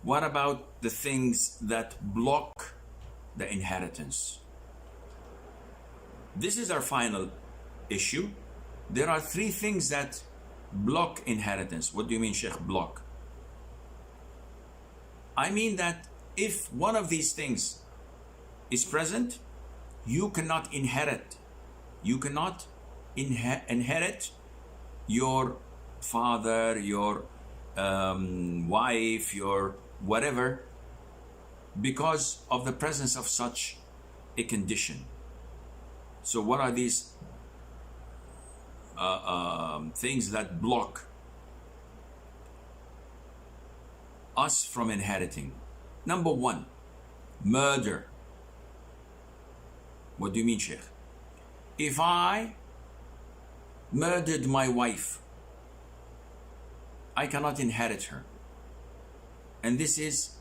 What about the things that block the inheritance? This is our final issue. There are three things that block inheritance. What do you mean, Sheikh, block? I mean that if one of these things is present, you cannot inherit. You cannot inherit your father, your wife, your whatever, because of the presence of such a condition. So what are these things that block us from inheriting? Number one, murder. What do you mean, Sheikh? If I murdered my wife, I cannot inherit her. And this is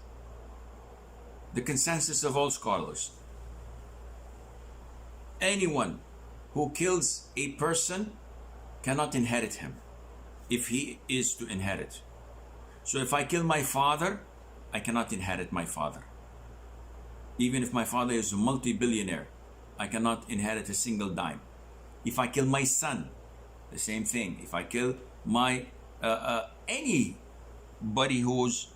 the consensus of all scholars. Anyone who kills a person cannot inherit him if he is to inherit. So if I kill my father, I cannot inherit my father. Even if my father is a multi-billionaire, I cannot inherit a single dime. If I kill my son, the same thing. If I kill my anybody who's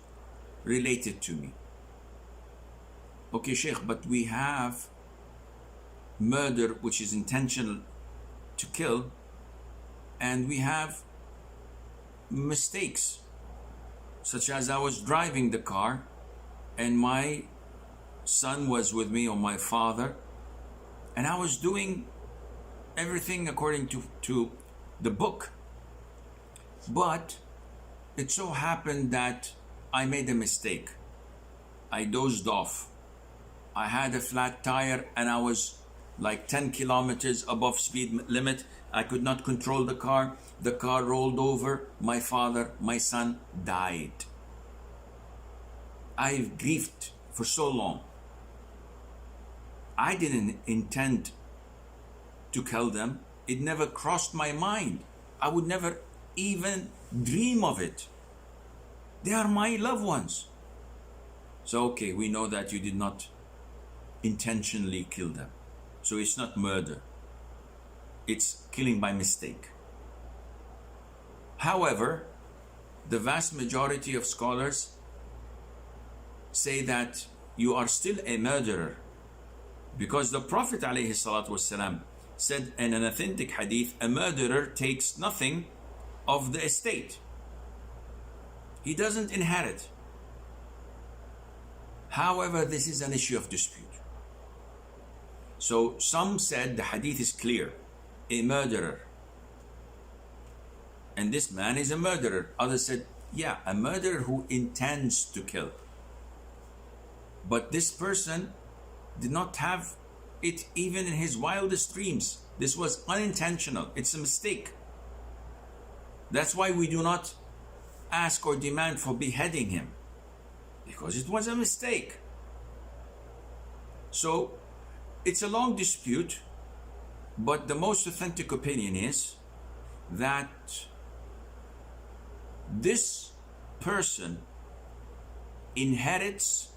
related to me. Okay, Sheikh, but we have murder which is intentional to kill, and we have mistakes, such as I was driving the car and my son was with me, or my father, and I was doing everything according to the book. But it so happened that I made a mistake. I dozed off. I had a flat tire and I was like 10 kilometers above speed limit. I could not control the car. The car rolled over. My father, my son died. I've grieved for so long. I didn't intend to kill them. It never crossed my mind. I would never even dream of it. They are my loved ones. So, okay, we know that you did not intentionally kill them. So it's not murder. It's killing by mistake. However, the vast majority of scholars say that you are still a murderer, because the Prophet ﷺ said in an authentic hadith, a murderer takes nothing of the estate. He doesn't inherit. However, this is an issue of dispute. So some said the hadith is clear, a murderer, and this man is a murderer. Others said, yeah, a murderer who intends to kill. But this person did not have it even in his wildest dreams. This was unintentional. It's a mistake. That's why we do not ask or demand for beheading him, because it was a mistake. So it's a long dispute, but the most authentic opinion is that this person inherits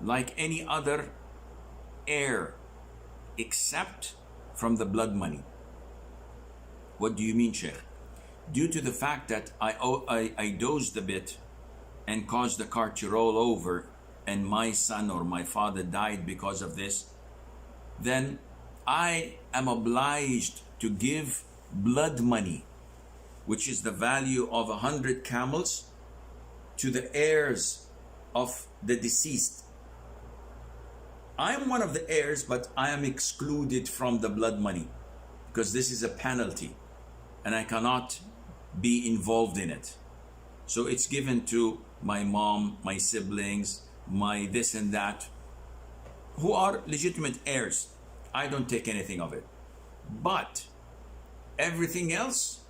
like any other heir, except from the blood money. What do you mean, Sheikh? Due to the fact that I dozed a bit and caused the car to roll over, and my son or my father died because of this, then I am obliged to give blood money, which is the value of 100 camels, to the heirs of the deceased. I am one of the heirs, but I am excluded from the blood money because this is a penalty and I cannot be involved in it. So it's given to my mom, my siblings, my this and that, who are legitimate heirs. I don't take anything of it. But everything else,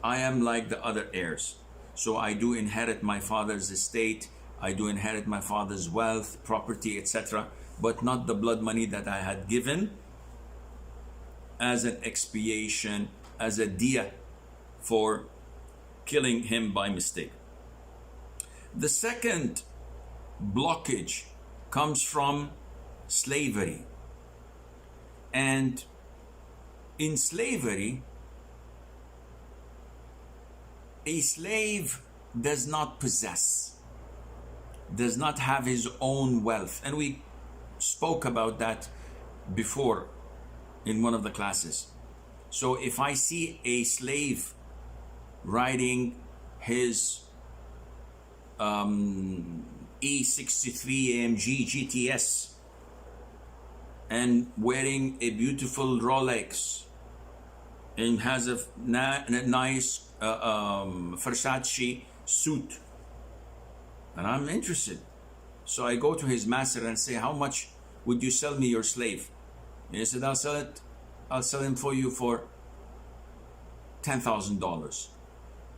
I am like the other heirs. So I do inherit my father's estate, I do inherit my father's wealth, property, etc., but not the blood money that I had given as an expiation, as a diya for killing him by mistake. The second blockage comes from slavery. And in slavery, a slave does not possess, does not have his own wealth. And we spoke about that before in one of the classes. So if I see a slave riding his E63 AMG GTS and wearing a beautiful Rolex and has a nice Versace suit, and I'm interested, so I go to his master and say, how much would you sell me your slave? And he said, I'll sell him for you for $10,000. I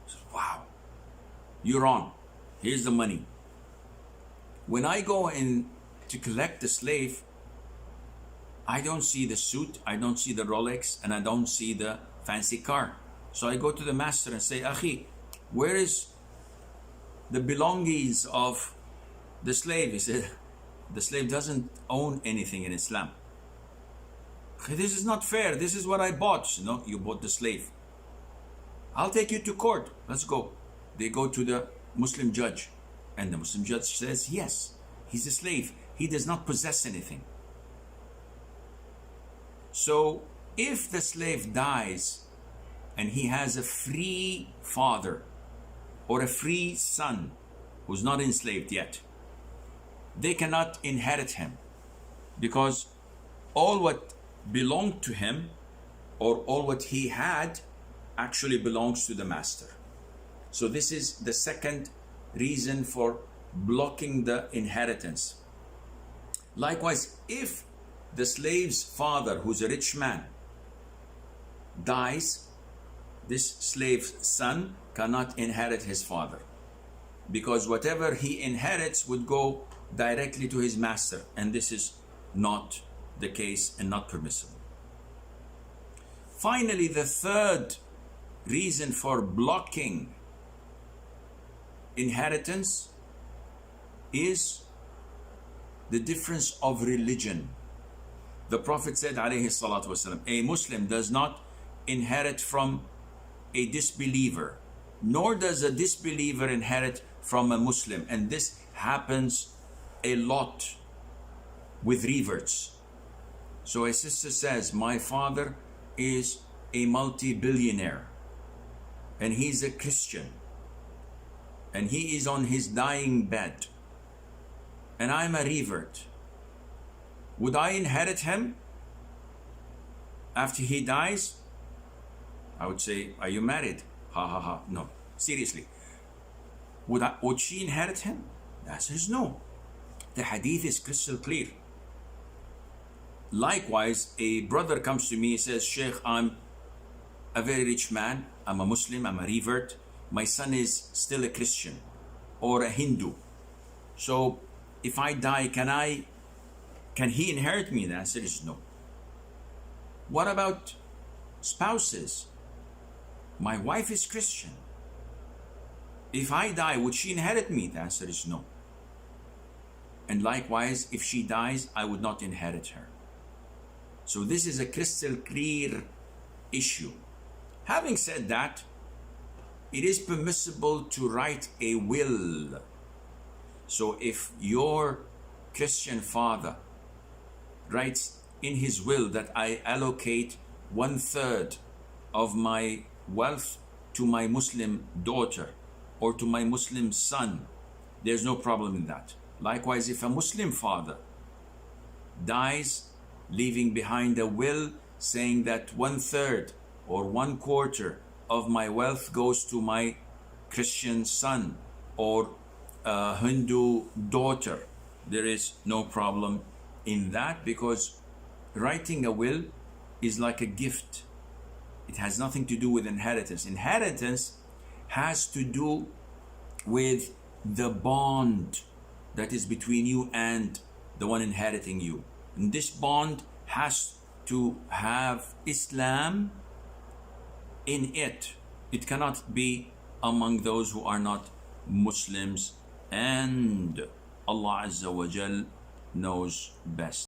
said, wow, you're on. Here's the money. When I go in to collect the slave, I don't see the suit, I don't see the Rolex, and I don't see the fancy car. So I go to the master and say, Akhi, where is the belongings of the slave? He said, the slave doesn't own anything in Islam. This is not fair. This is what I bought. No, you bought the slave. I'll take you to court. Let's go. They go to the Muslim judge, and the Muslim judge says, yes, he's a slave. He does not possess anything. So if the slave dies and he has a free father or a free son who's not enslaved yet, they cannot inherit him, because all what belonged to him or all what he had actually belongs to the master. So this is the second reason for blocking the inheritance. Likewise, if the slave's father, who's a rich man, dies, this slave's son cannot inherit his father, because whatever he inherits would go directly to his master, and this is not the case and not permissible. Finally, the third reason for blocking inheritance is the difference of religion. The Prophet said, alayhi salatu wasalam, a Muslim does not inherit from a disbeliever, nor does a disbeliever inherit from a Muslim. And this happens a lot with reverts. So a sister says, my father is a multi-billionaire and he's a Christian and he is on his dying bed and I'm a revert. Would I inherit him after he dies? I would say, are you married? Ha ha ha. No, seriously. Would she inherit him? The answer is no. The hadith is crystal clear. Likewise, a brother comes to me and says, Sheikh, I'm a very rich man. I'm a Muslim, I'm a revert. My son is still a Christian or a Hindu. So if I die, can he inherit me? The answer is no. What about spouses? My wife is Christian. If I die, would she inherit me? The answer is no. And likewise, if she dies, I would not inherit her. So this is a crystal clear issue. Having said that, it is permissible to write a will. So if your Christian father writes in his will that I allocate 1/3 of my wealth to my Muslim daughter or to my Muslim son, there's no problem in that. Likewise, if a Muslim father dies leaving behind a will saying that 1/3 or 1/4 of my wealth goes to my Christian son or Hindu daughter, there is no problem in that, because writing a will is like a gift. It has nothing to do with inheritance. Inheritance has to do with the bond that is between you and the one inheriting you. And this bond has to have Islam in it. It cannot be among those who are not Muslims. And Allah Azza wa Jal knows best.